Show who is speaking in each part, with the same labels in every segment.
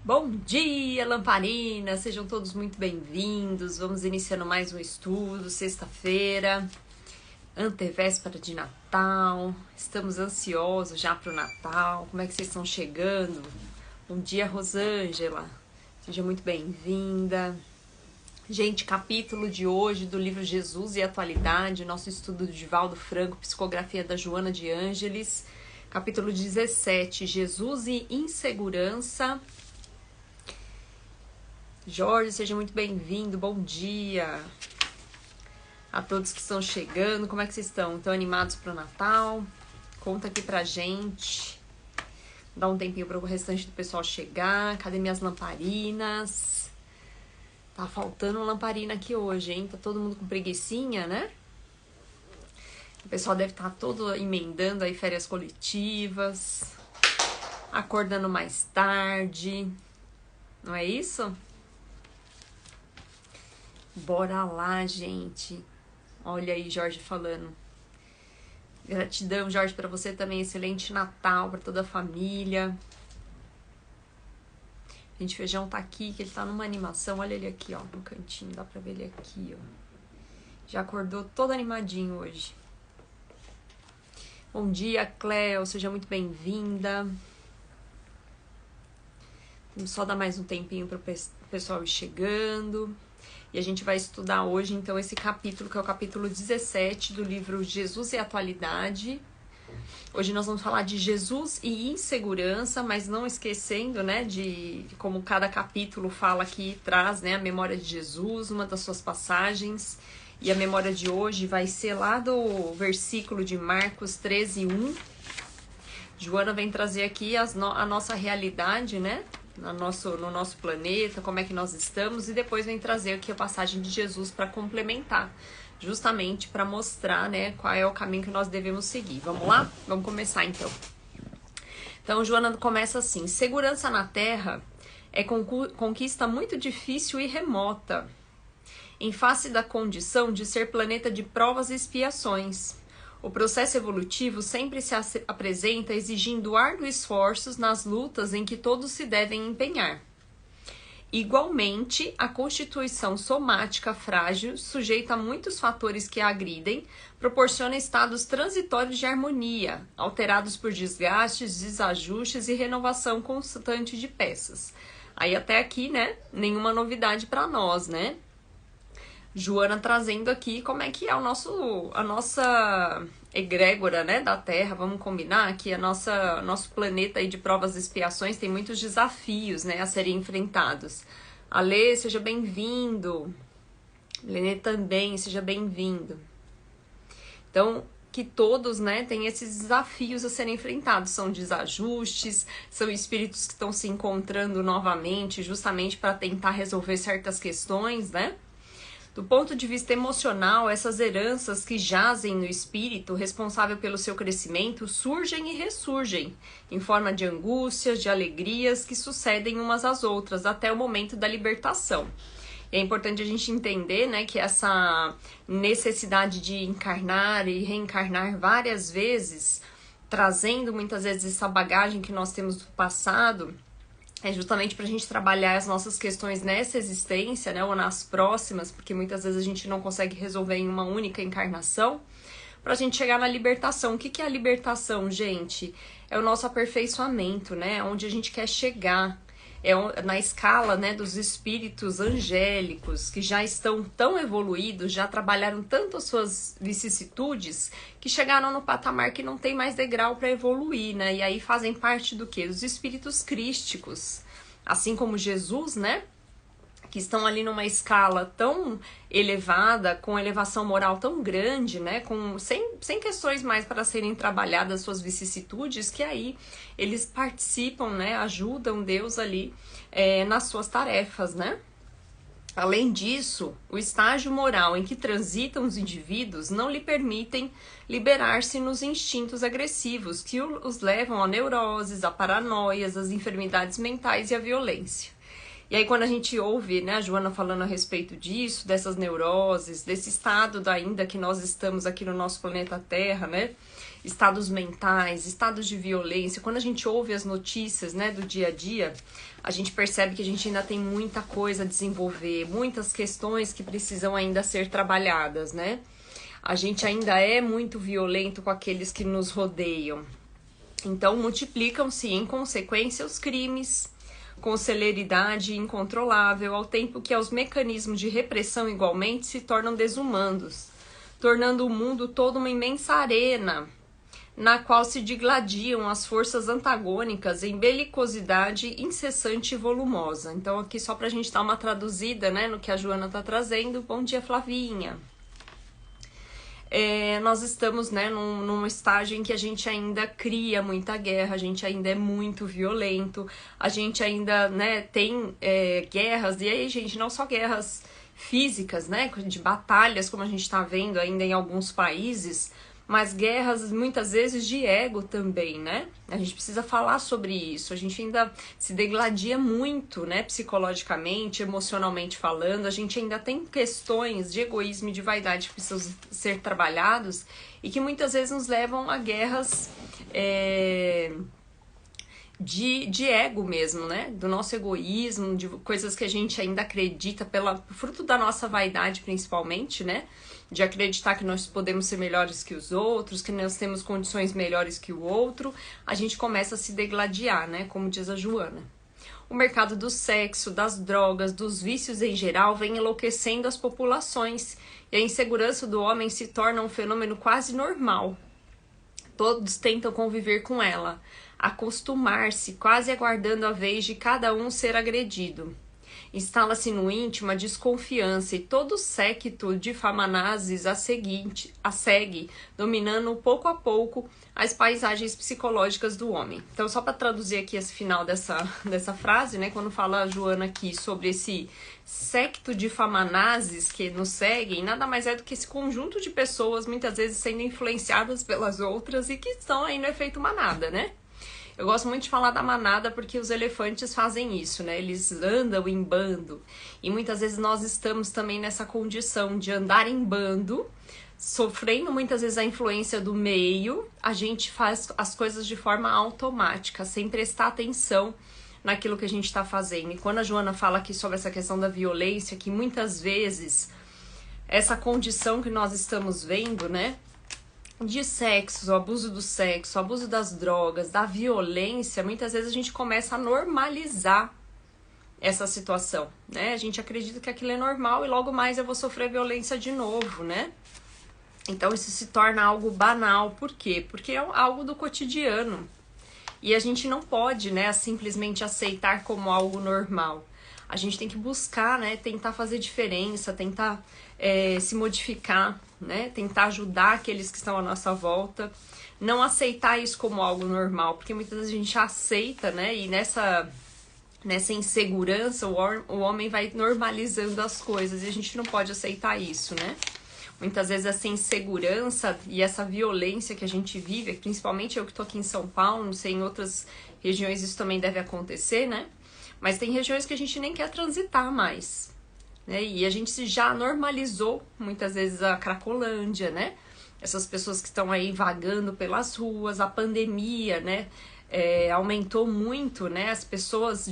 Speaker 1: Bom dia, lamparinas! Sejam todos muito bem-vindos. Vamos iniciando mais um estudo, sexta-feira, antevéspera de Natal. Estamos ansiosos já para o Natal. Como é que vocês estão chegando? Bom dia, Rosângela. Seja muito bem-vinda. Gente, capítulo de hoje do livro Jesus e Atualidade, nosso estudo do Divaldo Franco, psicografia da Joana de Ângeles. Capítulo 17, Jesus e Insegurança. Jorge, seja muito bem-vindo, bom dia a todos que estão chegando. Como é que vocês estão? Estão animados para o Natal? Conta aqui pra gente. Dá um tempinho para o restante do pessoal chegar. Cadê minhas lamparinas? Tá faltando lamparina aqui hoje, hein? Tá todo mundo com preguicinha, né? O pessoal deve estar todo emendando aí férias coletivas, acordando mais tarde, não é isso? Bora lá, gente. Olha aí, Jorge falando. Gratidão, Jorge, para você também. Excelente Natal para toda a família. Gente, Feijão tá aqui, que ele tá numa animação. Olha ele aqui, ó, no cantinho. Dá pra ver ele aqui, ó. Já acordou todo animadinho hoje. Bom dia, Cleo. Seja muito bem-vinda. Vamos só dar mais um tempinho pro pessoal ir chegando. E a gente vai estudar hoje, então, esse capítulo, que é o capítulo 17 do livro Jesus e Atualidade. Hoje nós vamos falar de Jesus e insegurança, mas não esquecendo, né, de como cada capítulo fala aqui, traz, né, a memória de Jesus, uma das suas passagens. E a memória de hoje vai ser lá do versículo de Marcos 13:1. Joana vem trazer aqui a nossa realidade, né? No nosso planeta, como é que nós estamos, e depois vem trazer aqui a passagem de Jesus para complementar, justamente para mostrar, né, qual é o caminho que nós devemos seguir. Vamos lá? Vamos começar então. Então, Joana começa assim: segurança na Terra é conquista muito difícil e remota, em face da condição de ser planeta de provas e expiações. O processo evolutivo sempre se apresenta exigindo árduos esforços nas lutas em que todos se devem empenhar. Igualmente, a constituição somática frágil, sujeita a muitos fatores que a agridem, proporciona estados transitórios de harmonia, alterados por desgastes, desajustes e renovação constante de peças. Aí até aqui, né, nenhuma novidade para nós, né? Joana trazendo aqui como é que é a nossa egrégora, né, da Terra. Vamos combinar que nosso planeta aí de provas e expiações tem muitos desafios, né, a serem enfrentados. Alê, seja bem-vindo. Lenê também, seja bem-vindo. Então, que todos, né, têm esses desafios a serem enfrentados. São desajustes, são espíritos que estão se encontrando novamente, justamente para tentar resolver certas questões, né? Do ponto de vista emocional, essas heranças que jazem no espírito, responsável pelo seu crescimento, surgem e ressurgem, em forma de angústias, de alegrias que sucedem umas às outras, até o momento da libertação. E é importante a gente entender, né, que essa necessidade de encarnar e reencarnar várias vezes, trazendo muitas vezes essa bagagem que nós temos do passado, é justamente para a gente trabalhar as nossas questões nessa existência, né, ou nas próximas, porque muitas vezes a gente não consegue resolver em uma única encarnação, para a gente chegar na libertação. O que é a libertação, gente? É o nosso aperfeiçoamento, né, onde a gente quer chegar. É na escala, né, dos espíritos angélicos, que já estão tão evoluídos, já trabalharam tanto as suas vicissitudes, que chegaram no patamar que não tem mais degrau para evoluir, né? E aí fazem parte do quê? Dos espíritos crísticos. Assim como Jesus, né? Que estão ali numa escala tão elevada, com elevação moral tão grande, né, sem questões mais para serem trabalhadas suas vicissitudes, que aí eles participam, né, ajudam Deus ali nas suas tarefas, né. Além disso, o estágio moral em que transitam os indivíduos não lhe permitem liberar-se nos instintos agressivos que os levam a neuroses, a paranoias, às enfermidades mentais e à violência. E aí quando a gente ouve, né, a Joana falando a respeito disso, dessas neuroses, desse estado ainda que nós estamos aqui no nosso planeta Terra, né, estados mentais, estados de violência. Quando a gente ouve as notícias, né, do dia a dia, a gente percebe que a gente ainda tem muita coisa a desenvolver, muitas questões que precisam ainda ser trabalhadas, né? A gente ainda é muito violento com aqueles que nos rodeiam. Então, multiplicam-se em consequência os crimes, com celeridade incontrolável, ao tempo que os mecanismos de repressão igualmente se tornam desumanos, tornando o mundo todo uma imensa arena, na qual se digladiam as forças antagônicas em belicosidade incessante e volumosa. Então, aqui só para a gente dar uma traduzida, né, no que a Joana está trazendo. Bom dia, Flavinha. Nós estamos, né, num estágio em que a gente ainda cria muita guerra, a gente ainda é muito violento, a gente ainda, né, tem guerras, e aí, gente, não só guerras físicas, né, de batalhas, como a gente está vendo ainda em alguns países, mas guerras muitas vezes de ego também, né? A gente precisa falar sobre isso. A gente ainda se degladia muito, né? Psicologicamente, emocionalmente falando. A gente ainda tem questões de egoísmo e de vaidade que precisam ser trabalhados e que muitas vezes nos levam a guerras de ego mesmo, né? Do nosso egoísmo, de coisas que a gente ainda acredita fruto da nossa vaidade principalmente, né? De acreditar que nós podemos ser melhores que os outros, que nós temos condições melhores que o outro, a gente começa a se degladiar, né? Como diz a Joana. O mercado do sexo, das drogas, dos vícios em geral vem enlouquecendo as populações e a insegurança do homem se torna um fenômeno quase normal. Todos tentam conviver com ela, acostumar-se, quase aguardando a vez de cada um ser agredido. Instala-se no íntimo a desconfiança e todo o séquito de famanazes a segue, dominando pouco a pouco as paisagens psicológicas do homem. Então, só para traduzir aqui esse final dessa frase, né, quando fala a Joana aqui sobre esse séquito de famanazes que nos seguem, nada mais é do que esse conjunto de pessoas, muitas vezes sendo influenciadas pelas outras e que estão aí no efeito manada, né? Eu gosto muito de falar da manada porque os elefantes fazem isso, né? Eles andam em bando. E muitas vezes nós estamos também nessa condição de andar em bando, sofrendo muitas vezes a influência do meio. A gente faz as coisas de forma automática, sem prestar atenção naquilo que a gente está fazendo. E quando a Joana fala aqui sobre essa questão da violência, que muitas vezes essa condição que nós estamos vendo, né? De sexo, o abuso do sexo, o abuso das drogas, da violência, muitas vezes a gente começa a normalizar essa situação, né? A gente acredita que aquilo é normal e logo mais eu vou sofrer violência de novo, né? Então isso se torna algo banal. Por quê? Porque é algo do cotidiano. E a gente não pode, né, simplesmente aceitar como algo normal. A gente tem que buscar, né, tentar fazer diferença, tentar se modificar, né, tentar ajudar aqueles que estão à nossa volta, não aceitar isso como algo normal, porque muitas vezes a gente aceita, né, e nessa insegurança o homem vai normalizando as coisas e a gente não pode aceitar isso, né. Muitas vezes essa insegurança e essa violência que a gente vive, principalmente eu que tô aqui em São Paulo, não sei, em outras regiões isso também deve acontecer, né, mas tem regiões que a gente nem quer transitar mais, né? E a gente já normalizou muitas vezes a Cracolândia, né? Essas pessoas que estão aí vagando pelas ruas, a pandemia, né? Aumentou muito, né? As pessoas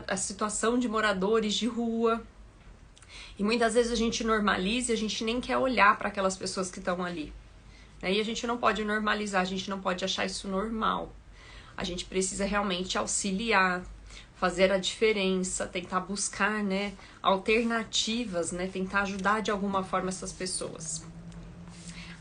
Speaker 1: a situação de moradores de rua. E muitas vezes a gente normaliza e a gente nem quer olhar para aquelas pessoas que estão ali, né? E a gente não pode normalizar, a gente não pode achar isso normal. A gente precisa realmente auxiliar, fazer a diferença, tentar buscar, né, alternativas, né, tentar ajudar de alguma forma essas pessoas.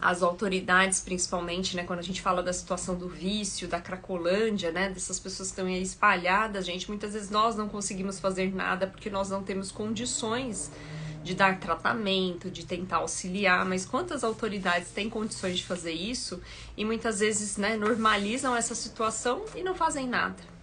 Speaker 1: As autoridades, principalmente, né, quando a gente fala da situação do vício, da Cracolândia, né, dessas pessoas que estão aí espalhadas, gente, muitas vezes nós não conseguimos fazer nada porque nós não temos condições de dar tratamento, de tentar auxiliar, mas quantas autoridades têm condições de fazer isso e muitas vezes, né, normalizam essa situação e não fazem nada.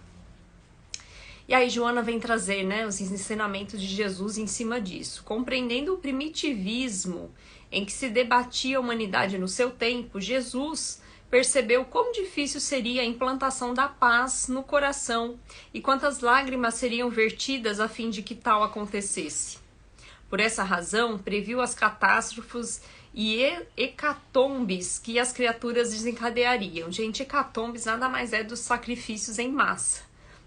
Speaker 1: E aí Joana vem trazer, né, os ensinamentos de Jesus em cima disso. Compreendendo o primitivismo em que se debatia a humanidade no seu tempo, Jesus percebeu quão difícil seria a implantação da paz no coração e quantas lágrimas seriam vertidas a fim de que tal acontecesse. Por essa razão, previu as catástrofes e hecatombes que as criaturas desencadeariam. Gente, hecatombes nada mais é dos sacrifícios em massa,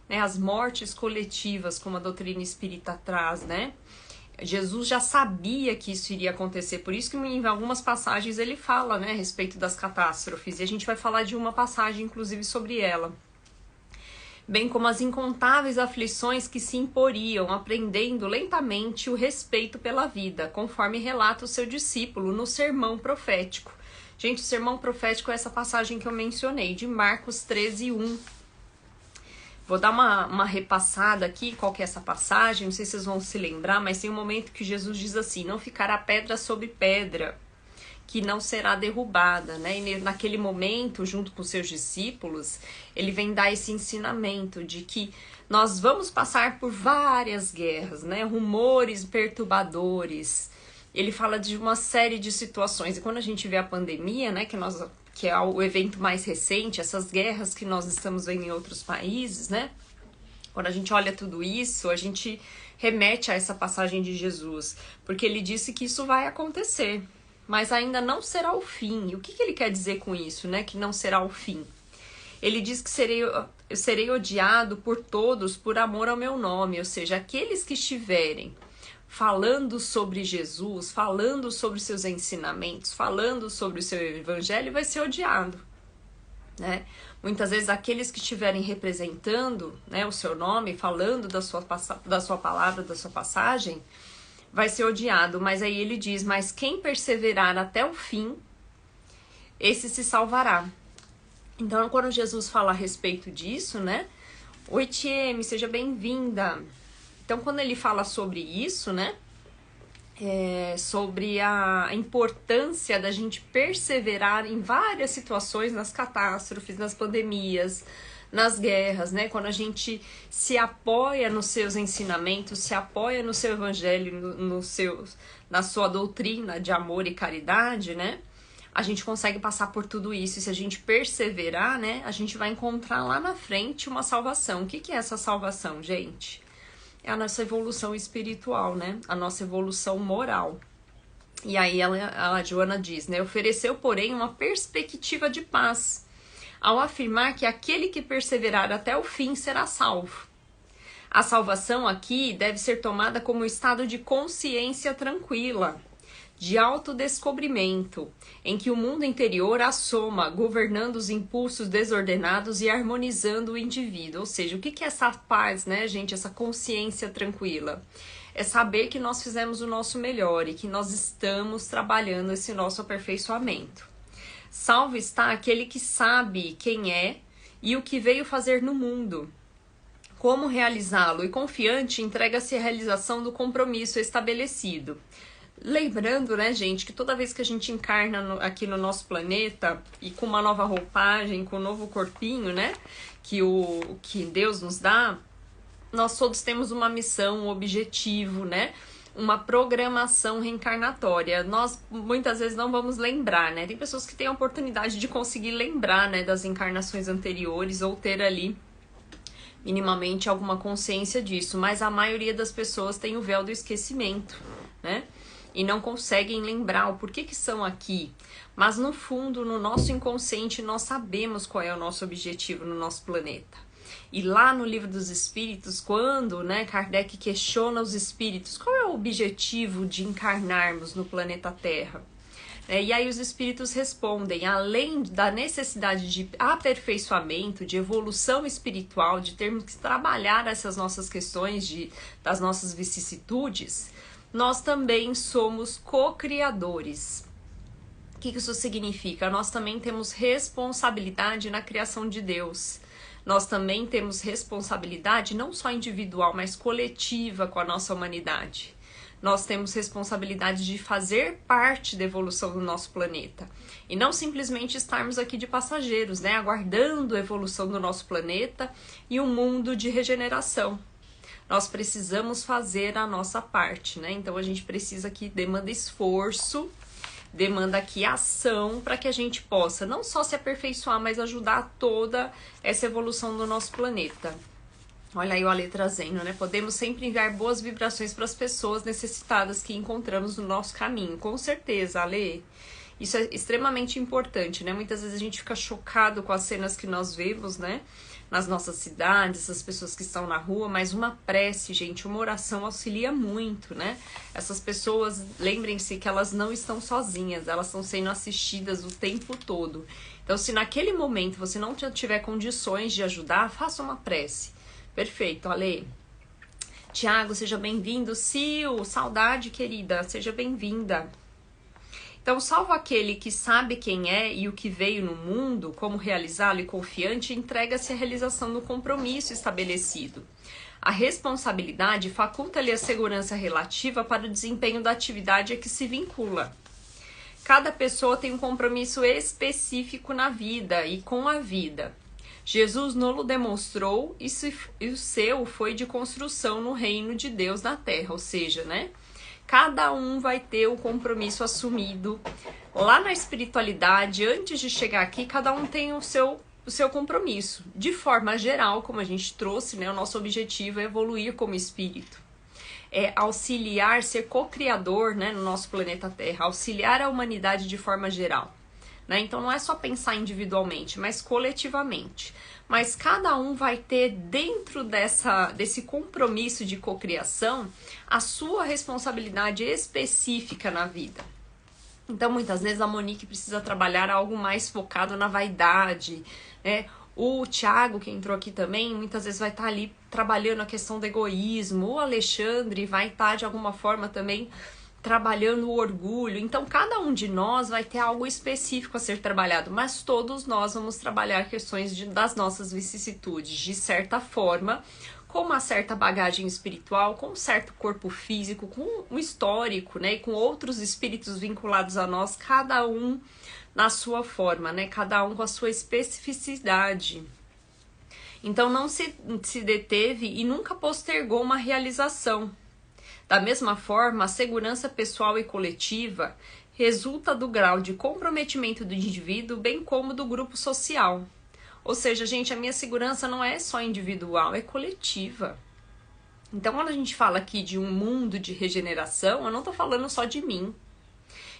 Speaker 1: né? As mortes coletivas, como a doutrina espírita traz, né? Jesus já sabia que isso iria acontecer, por isso que em algumas passagens ele fala, né, a respeito das catástrofes, e a gente vai falar de uma passagem, inclusive, sobre ela. Bem como as incontáveis aflições que se imporiam, aprendendo lentamente o respeito pela vida, conforme relata o seu discípulo no sermão profético. Gente, o sermão profético é essa passagem que eu mencionei, de Marcos 13:1. Vou dar uma repassada aqui, qual que é essa passagem, não sei se vocês vão se lembrar, mas tem um momento que Jesus diz assim, não ficará pedra sobre pedra, que não será derrubada, né? E naquele momento, junto com seus discípulos, ele vem dar esse ensinamento de que nós vamos passar por várias guerras, né? Rumores perturbadores. Ele fala de uma série de situações. E quando a gente vê a pandemia, né? Que é o evento mais recente, essas guerras que nós estamos vendo em outros países, né? Quando a gente olha tudo isso, a gente remete a essa passagem de Jesus, porque ele disse que isso vai acontecer, mas ainda não será o fim. E o que ele quer dizer com isso, né? Que não será o fim. Ele diz que eu serei odiado por todos por amor ao meu nome, ou seja, aqueles que estiverem falando sobre Jesus, falando sobre seus ensinamentos, falando sobre o seu evangelho, vai ser odiado, né? Muitas vezes aqueles que estiverem representando, né, o seu nome, falando da sua palavra, da sua passagem, vai ser odiado. Mas aí ele diz, mas quem perseverar até o fim, esse se salvará. Então, quando Jesus fala a respeito disso, né? Oi, Tieme, seja bem-vinda. Então, quando ele fala sobre isso, né? Sobre a importância da gente perseverar em várias situações, nas catástrofes, nas pandemias, nas guerras, né? Quando a gente se apoia nos seus ensinamentos, se apoia no seu evangelho, na sua doutrina de amor e caridade, né? A gente consegue passar por tudo isso. E se a gente perseverar, né? A gente vai encontrar lá na frente uma salvação. O que é essa salvação, gente? É a nossa evolução espiritual, né? A nossa evolução moral. E aí a Joana diz, né? Ofereceu, porém, uma perspectiva de paz, ao afirmar que aquele que perseverar até o fim será salvo. A salvação aqui deve ser tomada como um estado de consciência tranquila, de autodescobrimento, em que o mundo interior assoma, governando os impulsos desordenados e harmonizando o indivíduo. Ou seja, o que é essa paz, né, gente? Essa consciência tranquila? É saber que nós fizemos o nosso melhor e que nós estamos trabalhando esse nosso aperfeiçoamento. Salvo está aquele que sabe quem é e o que veio fazer no mundo, como realizá-lo, e confiante entrega-se à realização do compromisso estabelecido. Lembrando, né, gente, que toda vez que a gente encarna aqui no nosso planeta e com uma nova roupagem, com um novo corpinho, né, que Deus nos dá, nós todos temos uma missão, um objetivo, né, uma programação reencarnatória. Nós muitas vezes não vamos lembrar, né, tem pessoas que têm a oportunidade de conseguir lembrar, né, das encarnações anteriores ou ter ali minimamente alguma consciência disso, mas a maioria das pessoas tem o véu do esquecimento, né? E não conseguem lembrar o porquê que são aqui. Mas no fundo, no nosso inconsciente, nós sabemos qual é o nosso objetivo no nosso planeta. E lá no Livro dos Espíritos, quando, né, Kardec questiona os espíritos, qual é o objetivo de encarnarmos no planeta Terra? E aí os espíritos respondem, além da necessidade de aperfeiçoamento, de evolução espiritual, de termos que trabalhar essas nossas questões das nossas vicissitudes, nós também somos co-criadores. O que isso significa? Nós também temos responsabilidade na criação de Deus. Nós também temos responsabilidade não só individual, mas coletiva com a nossa humanidade. Nós temos responsabilidade de fazer parte da evolução do nosso planeta. E não simplesmente estarmos aqui de passageiros, né? Aguardando a evolução do nosso planeta e um mundo de regeneração. Nós precisamos fazer a nossa parte, né? Então a gente precisa que demanda esforço, demanda aqui ação para que a gente possa não só se aperfeiçoar, mas ajudar toda essa evolução do nosso planeta. Olha aí o Ale trazendo, né? Podemos sempre enviar boas vibrações para as pessoas necessitadas que encontramos no nosso caminho. Com certeza, Ale. Isso é extremamente importante, né? Muitas vezes a gente fica chocado com as cenas que nós vemos, né? Nas nossas cidades, as pessoas que estão na rua, mas uma prece, gente, uma oração auxilia muito, né? Essas pessoas, lembrem-se que elas não estão sozinhas, elas estão sendo assistidas o tempo todo. Então, se naquele momento você não tiver condições de ajudar, faça uma prece. Perfeito, Ale. Tiago, seja bem-vindo. Sil, saudade, querida, seja bem-vinda. Então, salvo aquele que sabe quem é e o que veio no mundo, como realizá-lo e confiante, entrega-se à realização do compromisso estabelecido. A responsabilidade faculta-lhe a segurança relativa para o desempenho da atividade a que se vincula. Cada pessoa tem um compromisso específico na vida e com a vida. Jesus não o demonstrou e o seu foi de construção no reino de Deus na terra, ou seja, né? Cada um vai ter o compromisso assumido. Lá na espiritualidade, antes de chegar aqui, cada um tem o seu compromisso. De forma geral, como a gente trouxe, né? O nosso objetivo é evoluir como espírito. É auxiliar, ser co-criador, né, no nosso planeta Terra, auxiliar a humanidade de forma geral. Né? Então não é só pensar individualmente, mas coletivamente. Mas cada um vai ter dentro desse compromisso de cocriação a sua responsabilidade específica na vida. Então muitas vezes a Monique precisa trabalhar algo mais focado na vaidade, né? O Thiago, que entrou aqui também, muitas vezes vai estar ali trabalhando a questão do egoísmo. O Alexandre vai estar de alguma forma também trabalhando o orgulho. Então, cada um de nós vai ter algo específico a ser trabalhado, mas todos nós vamos trabalhar questões das nossas vicissitudes, de certa forma, com uma certa bagagem espiritual, com um certo corpo físico, com um histórico, né, e com outros espíritos vinculados a nós, cada um na sua forma, né, cada um com a sua especificidade. Então, não se deteve e nunca postergou uma realização. Da mesma forma, a segurança pessoal e coletiva resulta do grau de comprometimento do indivíduo, bem como do grupo social. Ou seja, gente, a minha segurança não é só individual, é coletiva. Então, quando a gente fala aqui de um mundo de regeneração, eu não estou falando só de mim.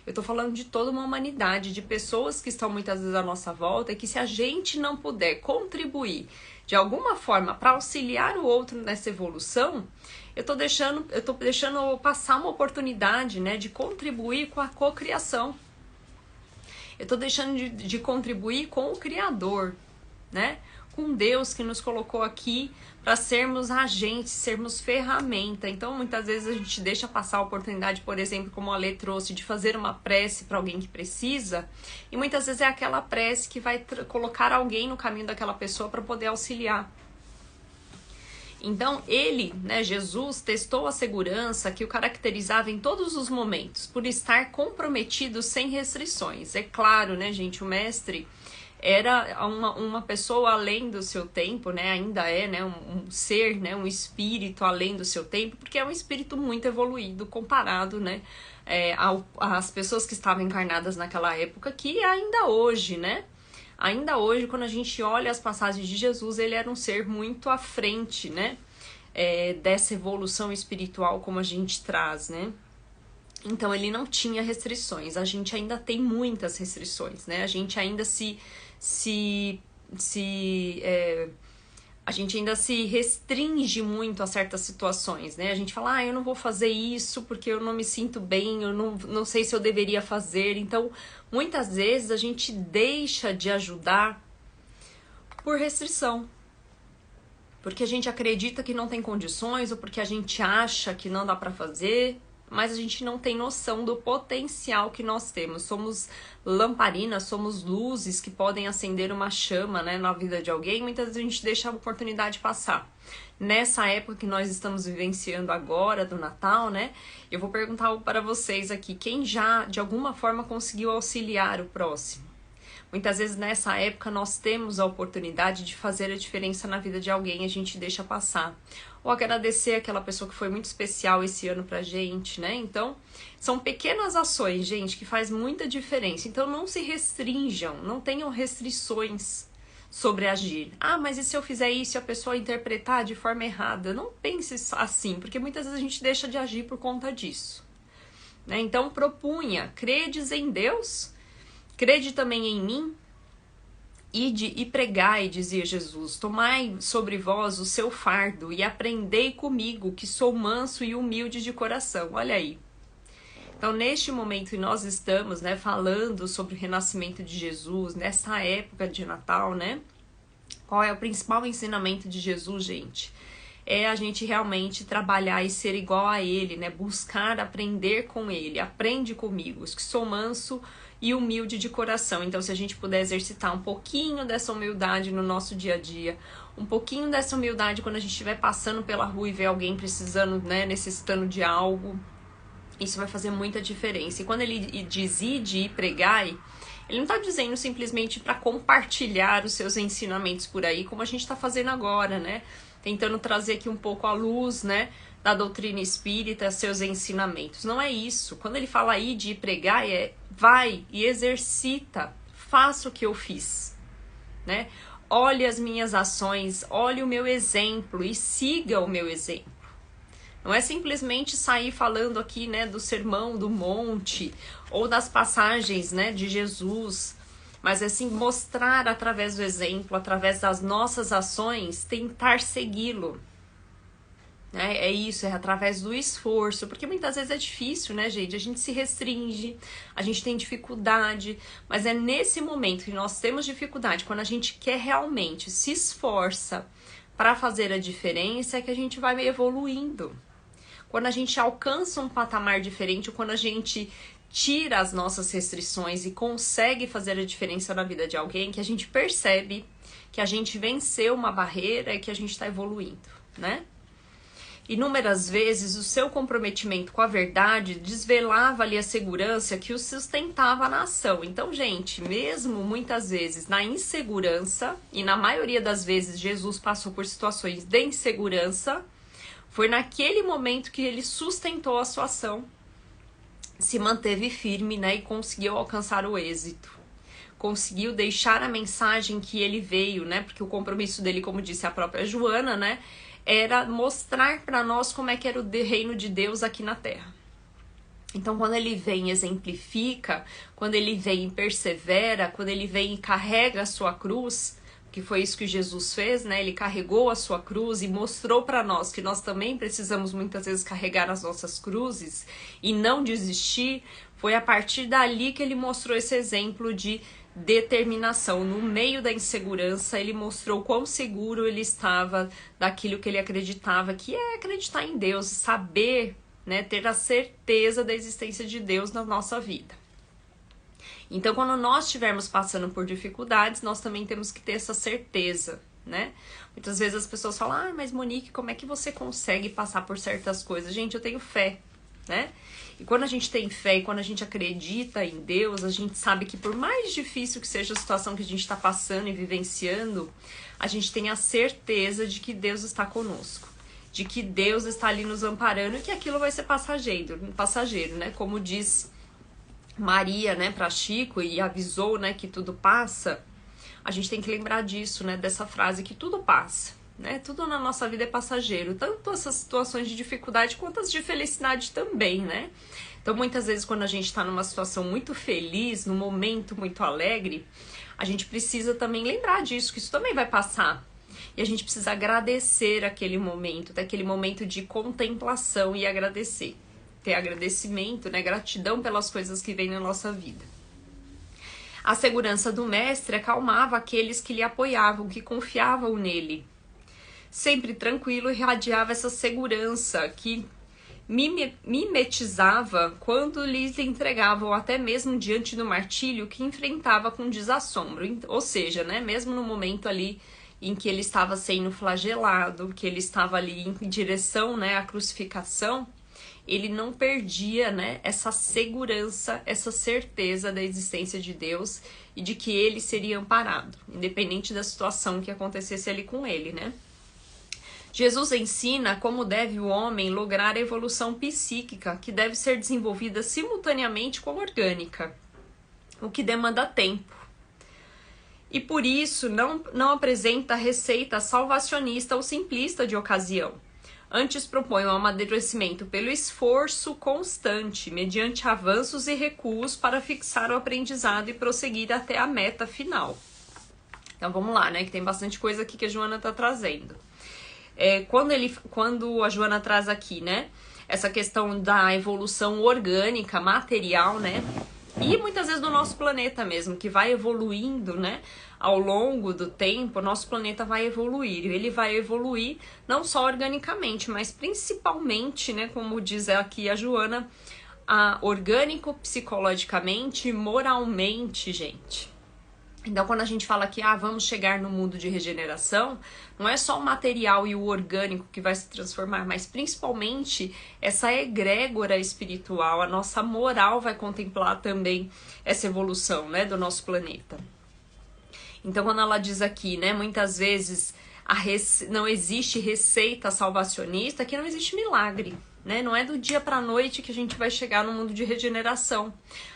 Speaker 1: Eu estou falando de toda uma humanidade, de pessoas que estão muitas vezes à nossa volta e que se a gente não puder contribuir de alguma forma para auxiliar o outro nessa evolução, eu tô deixando passar uma oportunidade, né, de contribuir com a cocriação. Eu tô deixando de contribuir com o Criador, né? Com Deus que nos colocou aqui para sermos agentes, sermos ferramenta. Então, muitas vezes a gente deixa passar a oportunidade, por exemplo, como a Lê trouxe, de fazer uma prece para alguém que precisa, e muitas vezes é aquela prece que vai colocar alguém no caminho daquela pessoa para poder auxiliar. Então, ele, né, Jesus, testou a segurança que o caracterizava em todos os momentos, por estar comprometido sem restrições. É claro, né, gente, o mestre era uma pessoa além do seu tempo, né, ainda é, né, um ser, né, um espírito além do seu tempo, porque é um espírito muito evoluído comparado, né, às pessoas que estavam encarnadas naquela época, que ainda hoje, né, ainda hoje, quando a gente olha as passagens de Jesus, ele era um ser muito à frente, né? Dessa evolução espiritual como a gente traz, né? Então, ele não tinha restrições. A gente ainda tem muitas restrições, né? A gente ainda a gente ainda se restringe muito a certas situações, né? A gente fala, eu não vou fazer isso porque eu não me sinto bem, eu não sei se eu deveria fazer. Então, muitas vezes a gente deixa de ajudar por restrição. Porque a gente acredita que não tem condições ou porque a gente acha que não dá pra fazer, mas a gente não tem noção do potencial que nós temos. Somos lamparinas, somos luzes que podem acender uma chama, né, na vida de alguém. Muitas vezes a gente deixa a oportunidade passar. Nessa época que nós estamos vivenciando agora, do Natal, né, eu vou perguntar algo para vocês aqui. Quem já, de alguma forma, conseguiu auxiliar o próximo? Muitas vezes nessa época nós temos a oportunidade de fazer a diferença na vida de alguém, a gente deixa passar. Ou agradecer aquela pessoa que foi muito especial esse ano pra gente, né? Então, são pequenas ações, gente, que faz muita diferença. Então, não se restringam, não tenham restrições sobreagir. Ah, mas e se eu fizer isso e a pessoa interpretar de forma errada? Não pense assim, porque muitas vezes a gente deixa de agir por conta disso. Né? Então propunha, credes em Deus, crede também em mim, ide e pregai, dizia Jesus, tomai sobre vós o seu fardo e aprendei comigo, que sou manso e humilde de coração. Olha aí. Então, neste momento que nós estamos, né, falando sobre o renascimento de Jesus, nessa época de Natal, né? Qual é o principal ensinamento de Jesus, gente? É a gente realmente trabalhar e ser igual a ele, né? Buscar aprender com ele. Aprende comigo, que sou manso e humilde de coração. Então, se a gente puder exercitar um pouquinho dessa humildade no nosso dia a dia, um pouquinho dessa humildade quando a gente estiver passando pela rua e ver alguém precisando, né, necessitando de algo, isso vai fazer muita diferença. E quando ele diz ide e pregai, ele não está dizendo simplesmente para compartilhar os seus ensinamentos por aí, como a gente está fazendo agora, né? Tentando trazer aqui um pouco à luz, né, da doutrina espírita, seus ensinamentos. Não é isso. Quando ele fala ide e pregai, é vai e exercita, faça o que eu fiz, né? Olhe as minhas ações, olhe o meu exemplo e siga o meu exemplo. Não é simplesmente sair falando aqui, né, do sermão do monte ou das passagens, né, de Jesus, mas é assim mostrar através do exemplo, através das nossas ações, tentar segui-lo. Né? É isso, é através do esforço, porque muitas vezes é difícil, né, gente? A gente se restringe, a gente tem dificuldade, mas é nesse momento que nós temos dificuldade, quando a gente quer realmente se esforça para fazer a diferença, é que a gente vai evoluindo. Quando a gente alcança um patamar diferente, ou quando a gente tira as nossas restrições e consegue fazer a diferença na vida de alguém, que a gente percebe que a gente venceu uma barreira e que a gente está evoluindo, né? Inúmeras vezes o seu comprometimento com a verdade desvelava ali a segurança que o sustentava na ação. Então, gente, mesmo muitas vezes na insegurança, e na maioria das vezes Jesus passou por situações de insegurança, foi naquele momento que ele sustentou a sua ação, se manteve firme, né, e conseguiu alcançar o êxito. Conseguiu deixar a mensagem que ele veio, né, porque o compromisso dele, como disse a própria Joana, né, era mostrar para nós como é que era o reino de Deus aqui na Terra. Então, quando ele vem e exemplifica, quando ele vem e persevera, quando ele vem e carrega a sua cruz, que foi isso que Jesus fez, né? Ele carregou a sua cruz e mostrou para nós que nós também precisamos muitas vezes carregar as nossas cruzes e não desistir. Foi a partir dali que ele mostrou esse exemplo de determinação. No meio da insegurança, ele mostrou quão seguro ele estava daquilo que ele acreditava, que é acreditar em Deus, saber, né, ter a certeza da existência de Deus na nossa vida. Então, quando nós estivermos passando por dificuldades, nós também temos que ter essa certeza, né? Muitas vezes as pessoas falam, ah, mas Monique, como é que você consegue passar por certas coisas? Gente, eu tenho fé, né? E quando a gente tem fé e quando a gente acredita em Deus, a gente sabe que por mais difícil que seja a situação que a gente está passando e vivenciando, a gente tem a certeza de que Deus está conosco, de que Deus está ali nos amparando e que aquilo vai ser passageiro, né? Como diz Maria, né, para Chico e avisou, né, que tudo passa, a gente tem que lembrar disso, né, dessa frase que tudo passa, né, tudo na nossa vida é passageiro, tanto essas situações de dificuldade quanto as de felicidade também, né. Então, muitas vezes, quando a gente está numa situação muito feliz, num momento muito alegre, a gente precisa também lembrar disso, que isso também vai passar. E a gente precisa agradecer aquele momento, daquele momento de contemplação e agradecer. Ter agradecimento, né, gratidão pelas coisas que vêm na nossa vida. A segurança do mestre acalmava aqueles que lhe apoiavam, que confiavam nele. Sempre tranquilo, irradiava essa segurança que mimetizava quando lhes entregavam, até mesmo diante do martírio que enfrentava com desassombro. Ou seja, né, mesmo no momento ali em que ele estava sendo flagelado, que ele estava ali em direção, né, à crucificação, ele não perdia, né, essa segurança, essa certeza da existência de Deus e de que ele seria amparado, independente da situação que acontecesse ali com ele, né? Jesus ensina como deve o homem lograr a evolução psíquica, que deve ser desenvolvida simultaneamente com a orgânica, o que demanda tempo. e por isso não apresenta receita salvacionista ou simplista de ocasião. Antes propõe um amadurecimento pelo esforço constante, mediante avanços e recuos para fixar o aprendizado e prosseguir até a meta final. Então vamos lá, né? Que tem bastante coisa aqui que a Joana tá trazendo. Quando a Joana traz aqui, né? Essa questão da evolução orgânica, material, né? E muitas vezes do nosso planeta mesmo, que vai evoluindo, né? Ao longo do tempo, nosso planeta vai evoluir. Ele vai evoluir não só organicamente, mas principalmente, né? Como diz aqui a Joana, orgânico, psicologicamente e moralmente, gente. Então, quando a gente fala que vamos chegar no mundo de regeneração, não é só o material e o orgânico que vai se transformar, mas principalmente essa egrégora espiritual, a nossa moral vai contemplar também essa evolução, né, do nosso planeta. Então, quando ela diz aqui, né, muitas vezes não existe receita salvacionista, que não existe milagre. Né? Não é do dia para a noite que a gente vai chegar no mundo de regeneração.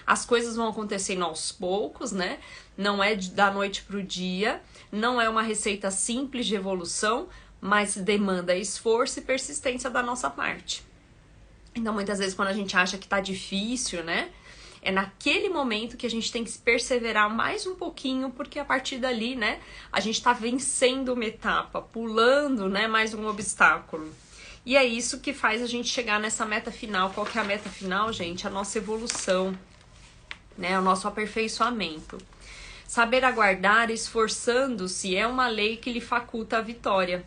Speaker 1: As coisas vão acontecendo aos poucos, né? Não é da noite para o dia, não é uma receita simples de evolução, mas demanda esforço e persistência da nossa parte. Então, muitas vezes, quando a gente acha que tá difícil, né? É naquele momento que a gente tem que perseverar mais um pouquinho, porque a partir dali, né? A gente tá vencendo uma etapa, pulando, né? Mais um obstáculo. E é isso que faz a gente chegar nessa meta final. Qual que é a meta final, gente? A nossa evolução, né? O nosso aperfeiçoamento. Saber aguardar, esforçando-se, é uma lei que lhe faculta a vitória.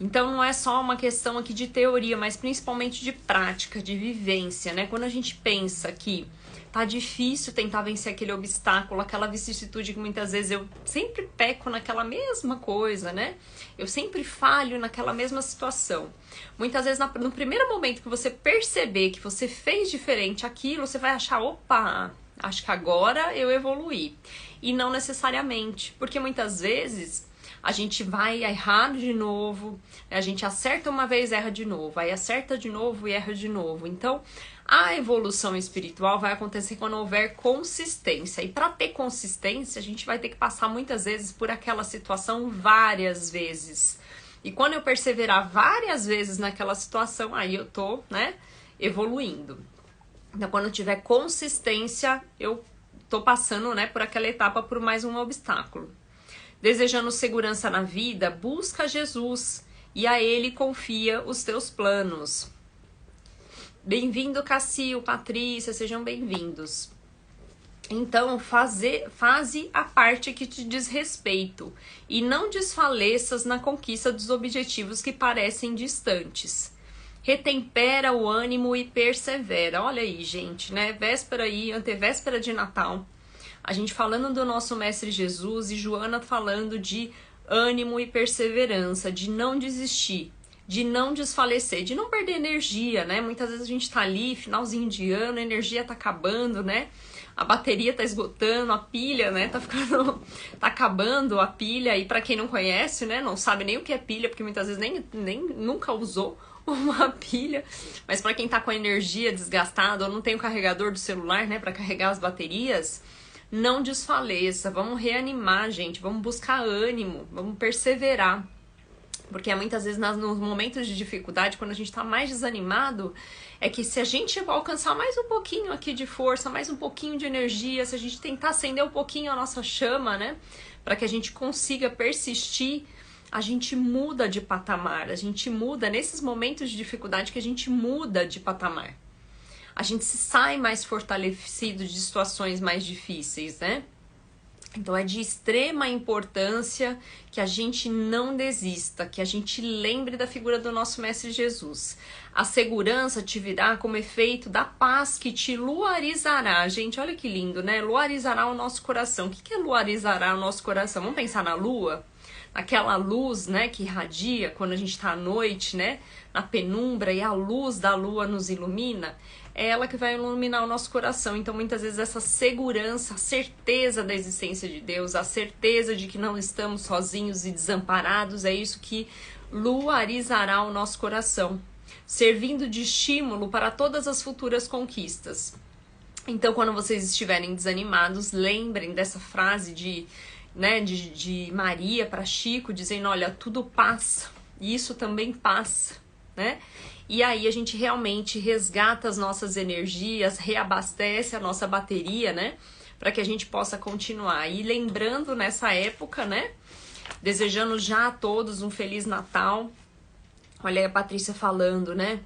Speaker 1: Então não é só uma questão aqui de teoria, mas principalmente de prática, de vivência, né? Quando a gente pensa que tá difícil tentar vencer aquele obstáculo, aquela vicissitude que muitas vezes eu sempre peco naquela mesma coisa, né? Eu sempre falho naquela mesma situação. Muitas vezes no primeiro momento que você perceber que você fez diferente aquilo, você vai achar, opa, acho que agora eu evoluí. E não necessariamente, porque muitas vezes a gente vai errar de novo, a gente acerta uma vez, erra de novo, aí acerta de novo e erra de novo. Então, a evolução espiritual vai acontecer quando houver consistência. E para ter consistência, a gente vai ter que passar muitas vezes por aquela situação várias vezes. E quando eu perseverar várias vezes naquela situação, aí eu tô, né, evoluindo. Então, quando eu tiver consistência, eu tô passando, né, por aquela etapa, por mais um obstáculo. Desejando segurança na vida, busca Jesus e a Ele confia os teus planos. Bem-vindo, Cassio, Patrícia, sejam bem-vindos. Então, faze a parte que te diz respeito e não desfaleças na conquista dos objetivos que parecem distantes. Retempera o ânimo e persevera. Olha aí, gente, né? Véspera aí, antevéspera de Natal. A gente falando do nosso Mestre Jesus e Joana falando de ânimo e perseverança, de não desistir, de não desfalecer, de não perder energia, né? Muitas vezes a gente tá ali, finalzinho de ano, a energia tá acabando, né? A bateria tá esgotando, a pilha, né? Tá acabando a pilha. E pra quem não conhece, né? Não sabe nem o que é pilha, porque muitas vezes nem nunca usou uma pilha. Mas pra quem tá com a energia desgastada ou não tem o carregador do celular, né? Pra carregar as baterias, não desfaleça, vamos reanimar, gente, vamos buscar ânimo, vamos perseverar. Porque muitas vezes nos momentos de dificuldade, quando a gente tá mais desanimado, é que se a gente alcançar mais um pouquinho aqui de força, mais um pouquinho de energia, se a gente tentar acender um pouquinho a nossa chama, né, para que a gente consiga persistir, a gente muda de patamar, a gente muda nesses momentos de dificuldade que a gente muda de patamar. A gente se sai mais fortalecido de situações mais difíceis, né? Então é de extrema importância que a gente não desista, que a gente lembre da figura do nosso Mestre Jesus. A segurança te virá como efeito da paz que te luarizará. Gente, olha que lindo, né? Luarizará o nosso coração. O que é luarizará o nosso coração? Vamos pensar na lua? Aquela luz, né, que irradia quando a gente está à noite, né, na penumbra, e a luz da lua nos ilumina. É ela que vai iluminar o nosso coração. Então, muitas vezes, essa segurança, a certeza da existência de Deus, a certeza de que não estamos sozinhos e desamparados, é isso que luarizará o nosso coração, servindo de estímulo para todas as futuras conquistas. Então, quando vocês estiverem desanimados, lembrem dessa frase de Maria para Chico, dizendo, olha, tudo passa, e isso também passa, né? E aí a gente realmente resgata as nossas energias, reabastece a nossa bateria, né? Para que a gente possa continuar. E lembrando nessa época, né? Desejando já a todos um Feliz Natal. Olha aí a Patrícia falando, né?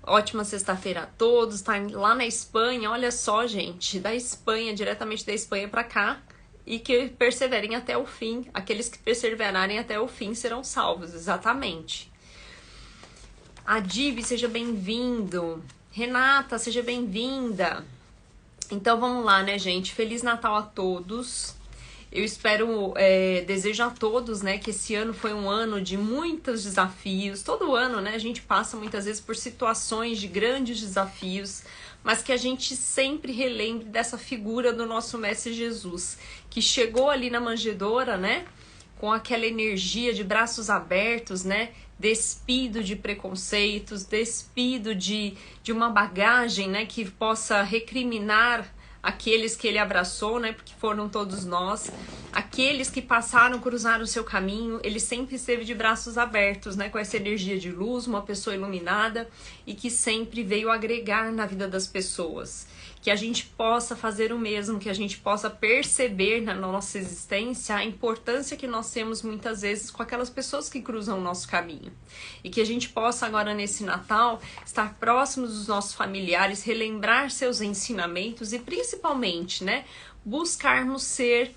Speaker 1: Ótima sexta-feira a todos, tá lá na Espanha, olha só, gente, da Espanha, diretamente da Espanha para cá, e que perseverem até o fim, aqueles que perseverarem até o fim serão salvos, exatamente. Adiv, seja bem-vindo, Renata, seja bem-vinda. Então vamos lá, né, gente, Feliz Natal a todos. Eu espero, desejo a todos, né, que esse ano foi um ano de muitos desafios. Todo ano, né, a gente passa muitas vezes por situações de grandes desafios, mas que a gente sempre relembre dessa figura do nosso Mestre Jesus, que chegou ali na manjedoura, né, com aquela energia de braços abertos, né, despido de preconceitos, despido de uma bagagem, né, que possa recriminar aqueles que ele abraçou, né, porque foram todos nós, aqueles que passaram, cruzaram o seu caminho, ele sempre esteve de braços abertos, né, com essa energia de luz, uma pessoa iluminada e que sempre veio agregar na vida das pessoas. Que a gente possa fazer o mesmo, que a gente possa perceber na nossa existência a importância que nós temos muitas vezes com aquelas pessoas que cruzam o nosso caminho. E que a gente possa agora nesse Natal estar próximos dos nossos familiares, relembrar seus ensinamentos e principalmente, né, buscarmos ser,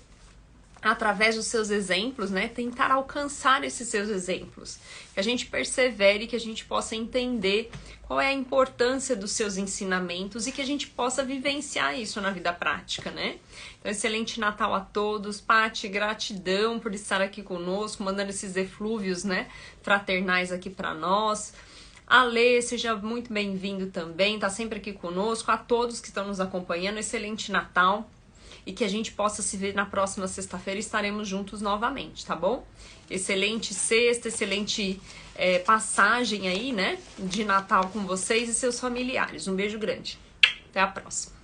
Speaker 1: através dos seus exemplos, né, tentar alcançar esses seus exemplos. Que a gente persevere, que a gente possa entender qual é a importância dos seus ensinamentos e que a gente possa vivenciar isso na vida prática, né? Então, excelente Natal a todos. Pati, gratidão por estar aqui conosco, mandando esses eflúvios, né, fraternais aqui para nós. Ale, seja muito bem-vindo também, tá sempre aqui conosco. A todos que estão nos acompanhando, excelente Natal. E que a gente possa se ver na próxima sexta-feira, estaremos juntos novamente, tá bom? Excelente sexta, excelente passagem aí, né, de Natal com vocês e seus familiares. Um beijo grande. Até a próxima.